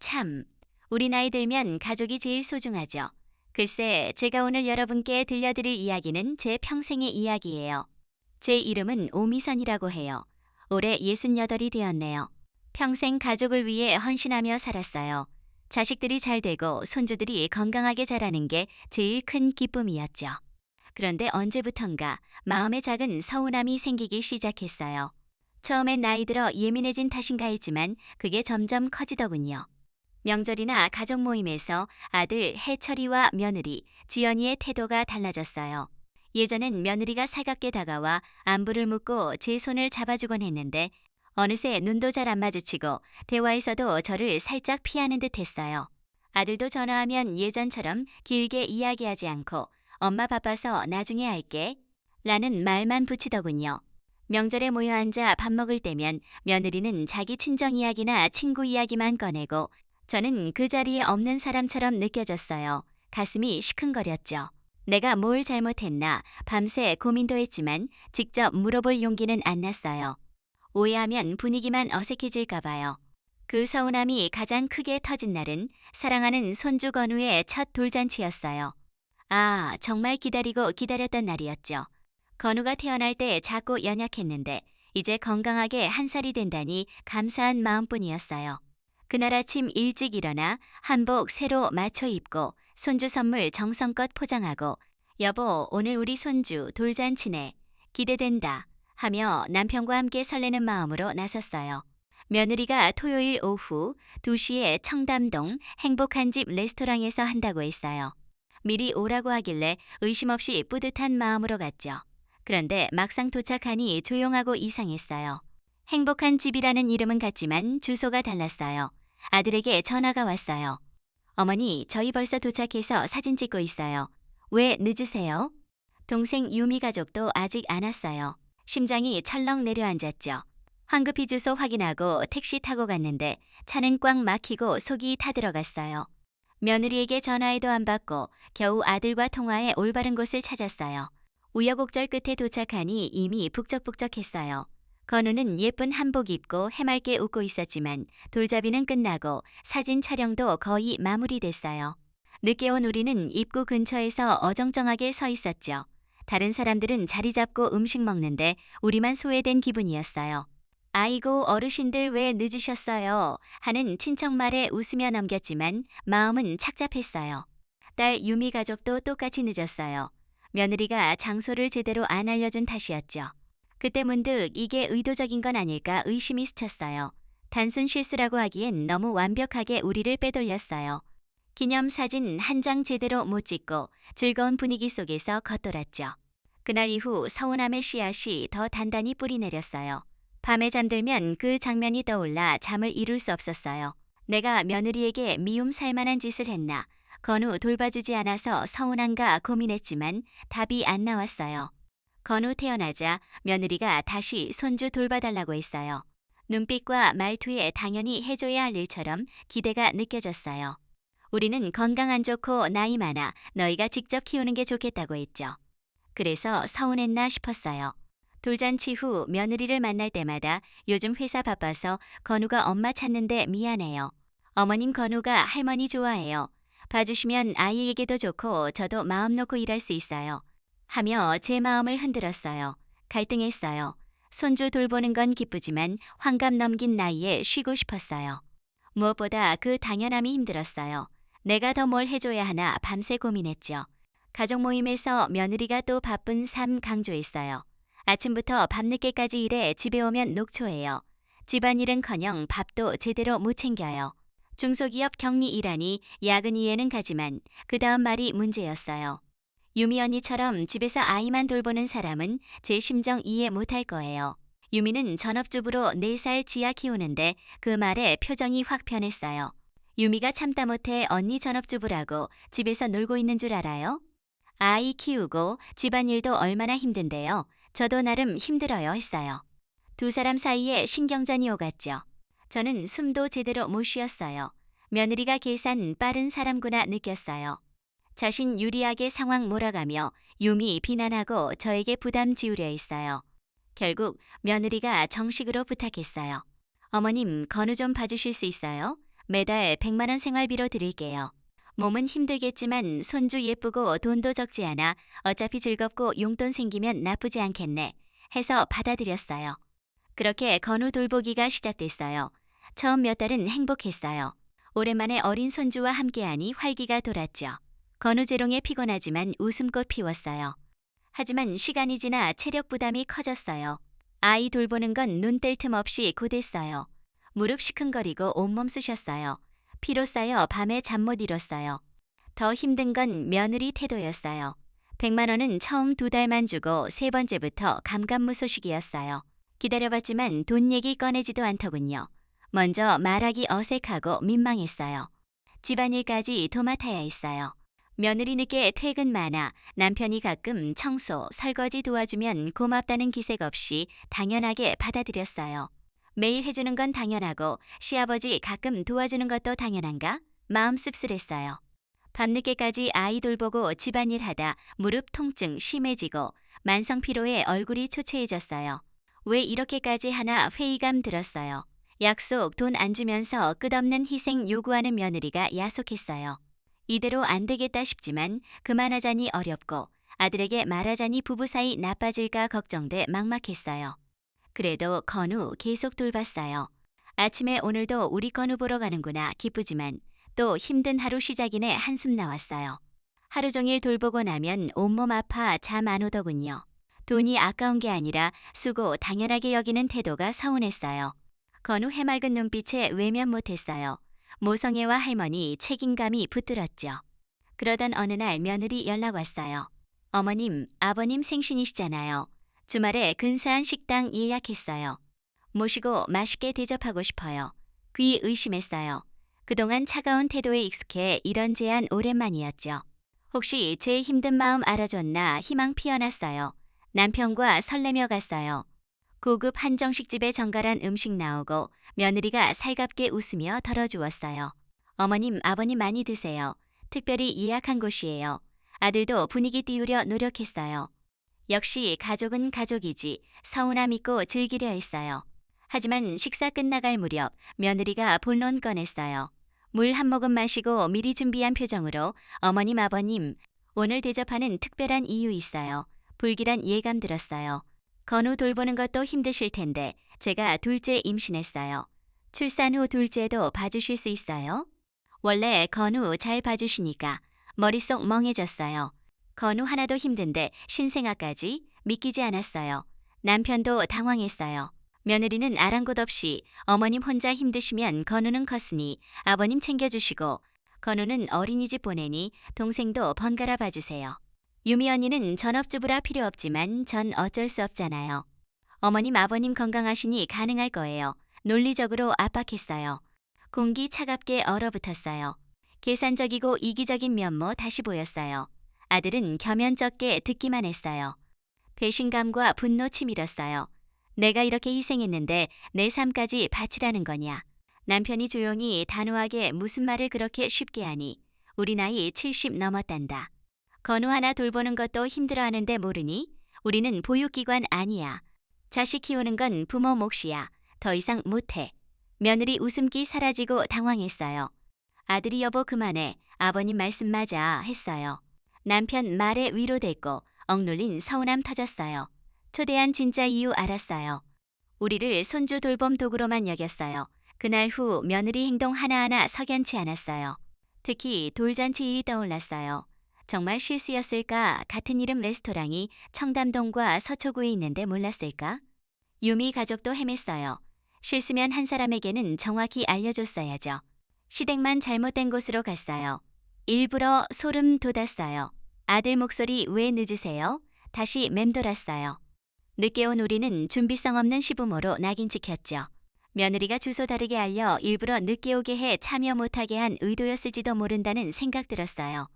참. 우리 나이 들면 가족이 제일 소중하죠. 글쎄, 제가 오늘 여러분께 들려드릴 이야기는 제 평생의 이야기예요. 제 이름은 오미선이라고 해요. 올해 68이 되었네요. 평생 가족을 위해 헌신하며 살았어요. 자식들이 잘 되고 손주들이 건강하게 자라는 게 제일 큰 기쁨이었죠. 그런데 언제부턴가 마음에 작은 서운함이 생기기 시작했어요. 처음엔 나이 들어 예민해진 탓인가 했지만 그게 점점 커지더군요. 명절이나 가족 모임에서 아들 해철이와 며느리 지연이의 태도가 달라졌어요. 예전엔 며느리가 살갑게 다가와 안부를 묻고 제 손을 잡아주곤 했는데 어느새 눈도 잘 안 마주치고 대화에서도 저를 살짝 피하는 듯 했어요. 아들도 전화하면 예전처럼 길게 이야기하지 않고 엄마 바빠서 나중에 할게 라는 말만 붙이더군요. 명절에 모여 앉아 밥 먹을 때면 며느리는 자기 친정 이야기나 친구 이야기만 꺼내고 저는 그 자리에 없는 사람처럼 느껴졌어요. 가슴이 시큰거렸죠. 내가 뭘 잘못했나 밤새 고민도 했지만 직접 물어볼 용기는 안 났어요. 오해하면 분위기만 어색해질까 봐요. 그 서운함이 가장 크게 터진 날은 사랑하는 손주 건우의 첫 돌잔치였어요. 아, 정말 기다리고 기다렸던 날이었죠. 건우가 태어날 때 작고 연약했는데 이제 건강하게 1살이 된다니 감사한 마음뿐이었어요. 그날 아침 일찍 일어나 한복 새로 맞춰 입고 손주 선물 정성껏 포장하고 여보, 오늘 우리 손주 돌잔치네. 기대된다 하며 남편과 함께 설레는 마음으로 나섰어요. 며느리가 토요일 오후 2시에 청담동 행복한 집 레스토랑에서 한다고 했어요. 미리 오라고 하길래 의심 없이 뿌듯한 마음으로 갔죠. 그런데 막상 도착하니 조용하고 이상했어요. 행복한 집이라는 이름은 같지만 주소가 달랐어요. 아들에게 전화가 왔어요. 어머니, 저희 벌써 도착해서 사진 찍고 있어요. 왜 늦으세요? 동생 유미 가족도 아직 안 왔어요. 심장이 철렁 내려앉았죠. 황급히 주소 확인하고 택시 타고 갔는데 차는 꽉 막히고 속이 타들어갔어요. 며느리에게 전화해도 안 받고 겨우 아들과 통화해 올바른 곳을 찾았어요. 우여곡절 끝에 도착하니 이미 북적북적했어요. 건우는 예쁜 한복 입고 해맑게 웃고 있었지만 돌잡이는 끝나고 사진 촬영도 거의 마무리됐어요. 늦게 온 우리는 입구 근처에서 어정쩡하게 서 있었죠. 다른 사람들은 자리 잡고 음식 먹는데 우리만 소외된 기분이었어요. 아이고, 어르신들 왜 늦으셨어요? 하는 친척 말에 웃으며 넘겼지만 마음은 착잡했어요. 딸 유미 가족도 똑같이 늦었어요. 며느리가 장소를 제대로 안 알려준 탓이었죠. 그때 문득 이게 의도적인 건 아닐까 의심이 스쳤어요. 단순 실수라고 하기엔 너무 완벽하게 우리를 빼돌렸어요. 기념사진 한 장 제대로 못 찍고 즐거운 분위기 속에서 겉돌았죠. 그날 이후 서운함의 씨앗이 더 단단히 뿌리 내렸어요. 밤에 잠들면 그 장면이 떠올라 잠을 이룰 수 없었어요. 내가 며느리에게 미움 살만한 짓을 했나? 건우 돌봐주지 않아서 서운한가 고민했지만 답이 안 나왔어요. 건우 태어나자 며느리가 다시 손주 돌봐달라고 했어요. 눈빛과 말투에 당연히 해줘야 할 일처럼 기대가 느껴졌어요. 우리는 건강 안 좋고 나이 많아 너희가 직접 키우는 게 좋겠다고 했죠. 그래서 서운했나 싶었어요. 돌잔치 후 며느리를 만날 때마다 요즘 회사 바빠서 건우가 엄마 찾는데 미안해요. 어머님 건우가 할머니 좋아해요. 봐주시면 아이에게도 좋고 저도 마음 놓고 일할 수 있어요. 하며 제 마음을 흔들었어요. 갈등했어요. 손주 돌보는 건 기쁘지만 환갑 넘긴 나이에 쉬고 싶었어요. 무엇보다 그 당연함이 힘들었어요. 내가 더 뭘 해줘야 하나 밤새 고민했죠. 가족 모임에서 며느리가 또 바쁜 삶 강조했어요. 아침부터 밤늦게까지 일해 집에 오면 녹초해요. 집안일은커녕 밥도 제대로 못 챙겨요. 중소기업 격리 일하니 야근 이해는 가지만 그 다음 말이 문제였어요. 유미 언니처럼 집에서 아이만 돌보는 사람은 제 심정 이해 못할 거예요. 유미는 전업주부로 4살 지아 키우는데 그 말에 표정이 확 변했어요. 유미가 참다 못해 언니 전업주부라고 집에서 놀고 있는 줄 알아요? 아이 키우고 집안일도 얼마나 힘든데요. 저도 나름 힘들어요 했어요. 두 사람 사이에 신경전이 오갔죠. 저는 숨도 제대로 못 쉬었어요. 며느리가 계산 빠른 사람구나 느꼈어요. 자신 유리하게 상황 몰아가며 유미 비난하고 저에게 부담 지우려 했어요. 결국 며느리가 정식으로 부탁했어요. 어머님, 건우 좀 봐주실 수 있어요? 매달 100만 원 생활비로 드릴게요. 몸은 힘들겠지만 손주 예쁘고 돈도 적지 않아 어차피 즐겁고 용돈 생기면 나쁘지 않겠네 해서 받아들였어요. 그렇게 건우 돌보기가 시작됐어요. 처음 몇 달은 행복했어요. 오랜만에 어린 손주와 함께하니 활기가 돌았죠. 건우재롱에 피곤하지만 웃음꽃 피웠어요. 하지만 시간이 지나 체력 부담이 커졌어요. 아이 돌보는 건 눈 뗄 틈 없이 고됐어요. 무릎 시큰거리고 온몸 쑤셨어요. 피로 쌓여 밤에 잠 못 이뤘어요. 더 힘든 건 며느리 태도였어요. 100만 원은 처음 2달만 주고 세 번째부터 감감무소식이었어요. 기다려봤지만 돈 얘기 꺼내지도 않더군요. 먼저 말하기 어색하고 민망했어요. 집안일까지 도맡아야 했어요. 며느리 늦게 퇴근 많아 남편이 가끔 청소, 설거지 도와주면 고맙다는 기색 없이 당연하게 받아들였어요. 매일 해주는 건 당연하고 시아버지 가끔 도와주는 것도 당연한가? 마음 씁쓸했어요. 밤늦게까지 아이 돌보고 집안일 하다 무릎 통증 심해지고 만성 피로에 얼굴이 초췌해졌어요. 왜 이렇게까지 하나 회의감 들었어요. 약속 돈 안 주면서 끝없는 희생 요구하는 며느리가 야속했어요. 이대로 안 되겠다 싶지만 그만하자니 어렵고 아들에게 말하자니 부부 사이 나빠질까 걱정돼 막막했어요. 그래도 건우 계속 돌봤어요. 아침에 오늘도 우리 건우 보러 가는구나 기쁘지만 또 힘든 하루 시작이네 한숨 나왔어요. 하루 종일 돌보고 나면 온몸 아파 잠 안 오더군요. 돈이 아까운 게 아니라 수고 당연하게 여기는 태도가 서운했어요. 건우 해맑은 눈빛에 외면 못했어요. 모성애와 할머니 책임감이 붙들었죠. 그러던 어느 날 며느리 연락 왔어요. 어머님, 아버님 생신이시잖아요. 주말에 근사한 식당 예약했어요. 모시고 맛있게 대접하고 싶어요. 귀 의심했어요. 그동안 차가운 태도에 익숙해 이런 제안 오랜만이었죠. 혹시 제 힘든 마음 알아줬나 희망 피어났어요. 남편과 설레며 갔어요. 고급 한정식집에 정갈한 음식 나오고 며느리가 살갑게 웃으며 덜어주었어요. 어머님, 아버님 많이 드세요. 특별히 예약한 곳이에요. 아들도 분위기 띄우려 노력했어요. 역시 가족은 가족이지 서운함 있고 즐기려 했어요. 하지만 식사 끝나갈 무렵 며느리가 본론 꺼냈어요. 물 한 모금 마시고 미리 준비한 표정으로 어머님, 아버님, 오늘 대접하는 특별한 이유 있어요. 불길한 예감 들었어요. 건우 돌보는 것도 힘드실 텐데 제가 둘째 임신했어요. 출산 후 둘째도 봐주실 수 있어요? 원래 건우 잘 봐주시니까 머릿속 멍해졌어요. 건우 하나도 힘든데 신생아까지 믿기지 않았어요. 남편도 당황했어요. 며느리는 아랑곳 없이 어머님 혼자 힘드시면 건우는 컸으니 아버님 챙겨주시고 건우는 어린이집 보내니 동생도 번갈아 봐주세요. 유미 언니는 전업주부라 필요 없지만 전 어쩔 수 없잖아요. 어머님 아버님 건강하시니 가능할 거예요. 논리적으로 압박했어요. 공기 차갑게 얼어붙었어요. 계산적이고 이기적인 면모 다시 보였어요. 아들은 겸연쩍게 듣기만 했어요. 배신감과 분노 치밀었어요. 내가 이렇게 희생했는데 내 삶까지 바치라는 거냐. 남편이 조용히 단호하게 무슨 말을 그렇게 쉽게 하니. 우리 나이 70 넘었단다. 건우 하나 돌보는 것도 힘들어하는데 모르니? 우리는 보육기관 아니야. 자식 키우는 건 부모 몫이야. 더 이상 못해. 며느리 웃음기 사라지고 당황했어요. 아들이 여보 그만해. 아버님 말씀 맞아 했어요. 남편 말에 위로됐고 억눌린 서운함 터졌어요. 초대한 진짜 이유 알았어요. 우리를 손주 돌봄 도구로만 여겼어요. 그날 후 며느리 행동 하나하나 석연치 않았어요. 특히 돌잔치 일이 떠올랐어요. 정말 실수였을까? 같은 이름 레스토랑이 청담동과 서초구에 있는데 몰랐을까? 유미 가족도 헤맸어요. 실수면 한 사람에게는 정확히 알려줬어야죠. 시댁만 잘못된 곳으로 갔어요. 일부러 소름 돋았어요. 아들 목소리 왜 늦으세요? 다시 맴돌았어요. 늦게 온 우리는 준비성 없는 시부모로 낙인 찍혔죠. 며느리가 주소 다르게 알려 일부러 늦게 오게 해 참여 못하게 한 의도였을지도 모른다는 생각 들었어요.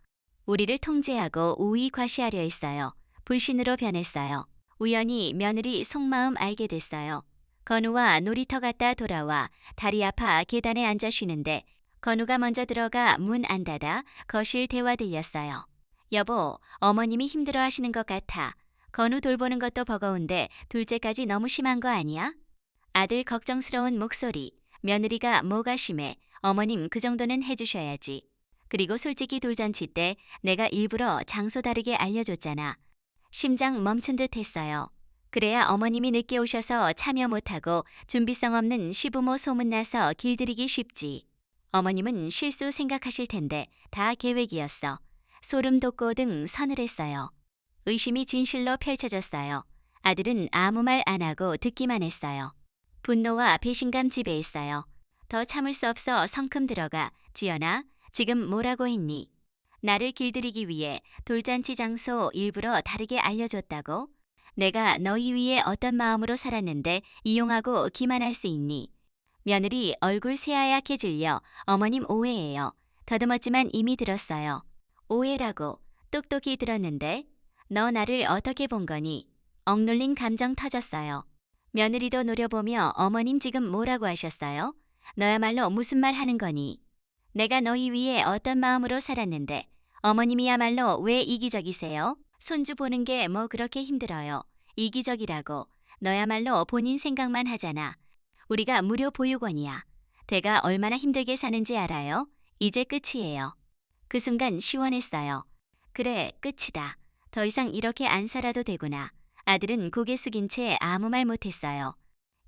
우리를 통제하고 우위 과시하려 했어요. 불신으로 변했어요. 우연히 며느리 속마음 알게 됐어요. 건우와 놀이터 갔다 돌아와 다리 아파 계단에 앉아 쉬는데 건우가 먼저 들어가 문 안 닫아 거실 대화 들렸어요. 여보, 어머님이 힘들어하시는 것 같아. 건우 돌보는 것도 버거운데 둘째까지 너무 심한 거 아니야? 아들 걱정스러운 목소리. 며느리가 뭐가 심해? 어머님 그 정도는 해주셔야지. 그리고 솔직히 돌잔치 때 내가 일부러 장소 다르게 알려줬잖아. 심장 멈춘 듯 했어요. 그래야 어머님이 늦게 오셔서 참여 못하고 준비성 없는 시부모 소문나서 길들이기 쉽지. 어머님은 실수 생각하실 텐데 다 계획이었어. 소름 돋고 등 서늘했어요. 의심이 진실로 펼쳐졌어요. 아들은 아무 말 안 하고 듣기만 했어요. 분노와 배신감 지배했어요. 더 참을 수 없어 성큼 들어가 지연아, 지금 뭐라고 했니? 나를 길들이기 위해 돌잔치 장소 일부러 다르게 알려줬다고? 내가 너희 위해 어떤 마음으로 살았는데 이용하고 기만할 수 있니? 며느리 얼굴 새하얗게 질려 어머님 오해예요. 더듬었지만 이미 들었어요. 오해라고 똑똑히 들었는데 너 나를 어떻게 본 거니? 억눌린 감정 터졌어요. 며느리도 노려보며 어머님 지금 뭐라고 하셨어요? 너야말로 무슨 말 하는 거니? 내가 너희 위해 어떤 마음으로 살았는데 어머님이야말로 왜 이기적이세요? 손주 보는 게 뭐 그렇게 힘들어요. 이기적이라고. 너야말로 본인 생각만 하잖아. 우리가 무료 보육원이야. 대가 얼마나 힘들게 사는지 알아요? 이제 끝이에요. 그 순간 시원했어요. 그래, 끝이다. 더 이상 이렇게 안 살아도 되구나. 아들은 고개 숙인 채 아무 말 못했어요.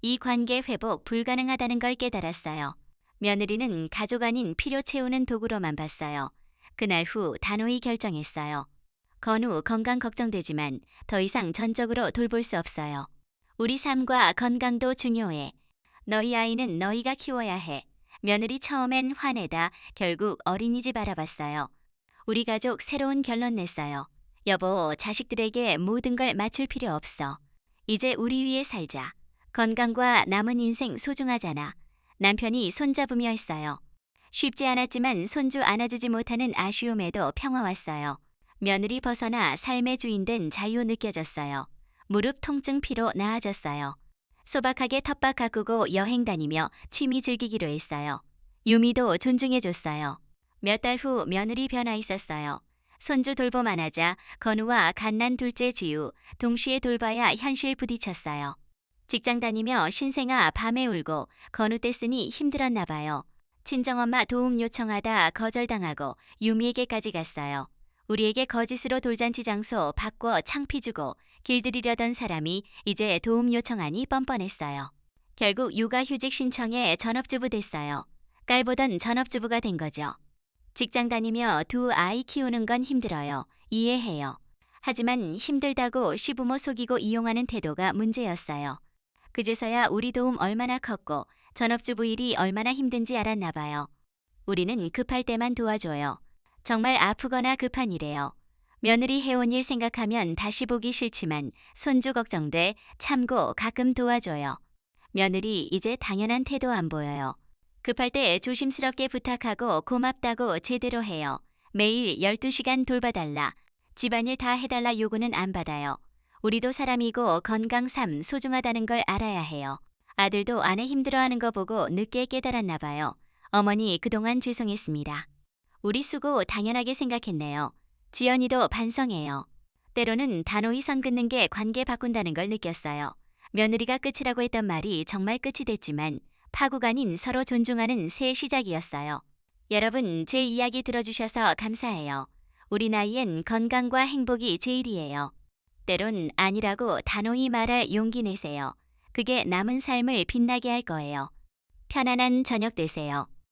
이 관계 회복 불가능하다는 걸 깨달았어요. 며느리는 가족 아닌 필요 채우는 도구로만 봤어요. 그날 후 단호히 결정했어요. 건우 건강 걱정되지만 더 이상 전적으로 돌볼 수 없어요. 우리 삶과 건강도 중요해. 너희 아이는 너희가 키워야 해. 며느리 처음엔 화내다 결국 어린이집 알아봤어요. 우리 가족 새로운 결론 냈어요. 여보, 자식들에게 모든 걸 맞출 필요 없어. 이제 우리 위해 살자. 건강과 남은 인생 소중하잖아. 남편이 손잡으며 했어요. 쉽지 않았지만 손주 안아주지 못하는 아쉬움에도 평화 왔어요. 며느리 벗어나 삶의 주인 된 자유 느껴졌어요. 무릎 통증 피로 나아졌어요. 소박하게 텃밭 가꾸고 여행 다니며 취미 즐기기로 했어요. 유미도 존중해줬어요. 몇 달 후 며느리 변화 있었어요. 손주 돌봄 안 하자 건우와 갓난 둘째 지우 동시에 돌봐야 현실 부딪혔어요. 직장 다니며 신생아 밤에 울고 건우 떼쓰니 힘들었나 봐요. 친정엄마 도움 요청하다 거절당하고 유미에게까지 갔어요. 우리에게 거짓으로 돌잔치 장소 바꿔 창피 주고 길들이려던 사람이 이제 도움 요청하니 뻔뻔했어요. 결국 육아휴직 신청해 전업주부 됐어요. 깔보던 전업주부가 된 거죠. 직장 다니며 두 아이 키우는 건 힘들어요. 이해해요. 하지만 힘들다고 시부모 속이고 이용하는 태도가 문제였어요. 그제서야 우리 도움 얼마나 컸고 전업주부 일이 얼마나 힘든지 알았나 봐요. 우리는 급할 때만 도와줘요. 정말 아프거나 급한 일이에요. 며느리 해온 일 생각하면 다시 보기 싫지만 손주 걱정돼 참고 가끔 도와줘요. 며느리 이제 당연한 태도 안 보여요. 급할 때 조심스럽게 부탁하고 고맙다고 제대로 해요. 매일 12시간 돌봐달라. 집안일 다 해달라 요구는 안 받아요. 우리도 사람이고 건강 삶 소중하다는 걸 알아야 해요. 아들도 아내 힘들어하는 거 보고 늦게 깨달았나 봐요. 어머니 그동안 죄송했습니다. 우리 수고 당연하게 생각했네요. 지연이도 반성해요. 때로는 단호히 선 긋는 게 관계 바꾼다는 걸 느꼈어요. 며느리가 끝이라고 했던 말이 정말 끝이 됐지만 파국가 아닌 서로 존중하는 새 시작이었어요. 여러분, 제 이야기 들어주셔서 감사해요. 우리 나이엔 건강과 행복이 제일이에요. 때론 아니라고 단호히 말할 용기 내세요. 그게 남은 삶을 빛나게 할 거예요. 편안한 저녁 되세요.